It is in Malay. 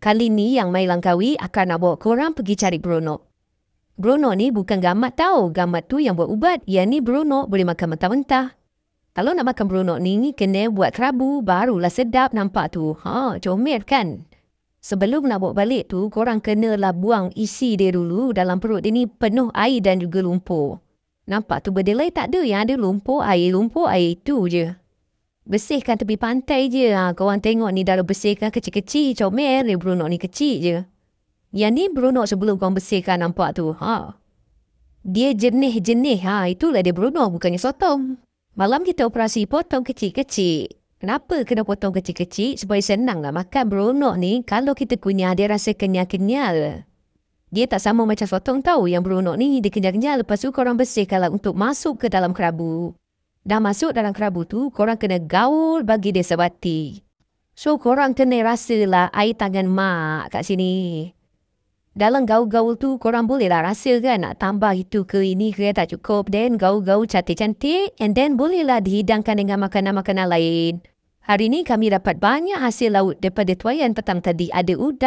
Kali ni yang Mai Langkawi akan nak bawa korang pergi cari beronok. Beronok ni bukan gamat tau. Gamat tu yang buat ubat. Yang ni beronok boleh makan mentah-mentah. Kalau nak makan beronok ni, kena buat kerabu. Barulah sedap nampak tu. Comel kan? Sebelum nak bawa balik tu, korang kenalah buang isi dia dulu. Dalam perut dia ni penuh air dan juga lumpur. Nampak tu berdelai tak ada. Yang ada lumpur, air itu je. Bersihkan tepi pantai je. Korang tengok ni dah bersihkan kecil-kecil. Comel, dia beronok ni kecil je. Yang ni beronok sebelum korang bersihkan, nampak tu. Dia jenih-jenih. Itulah dia beronok, bukannya sotong. Malam kita operasi potong kecil-kecil. Kenapa kena potong kecil-kecil? Supaya senang nak makan beronok ni. Kalau kita kunyah, dia rasa kenyal-kenyal. Dia tak sama macam sotong tau. Yang beronok ni, dia kenyal-kenyal. Lepas tu korang bersihkanlah untuk masuk ke dalam kerabu. Dah masuk dalam kerabu tu, korang kena gaul bagi dia sebati. So, korang kena rasalah air tangan mak kat sini. Dalam gaul-gaul tu, korang bolehlah rasa kan nak tambah itu ke ini ke tak cukup. Then, gaul-gaul cantik-cantik. And then, bolehlah dihidangkan dengan makanan-makanan lain. Hari ni kami dapat banyak hasil laut daripada tuaian petang tadi. Ada udang.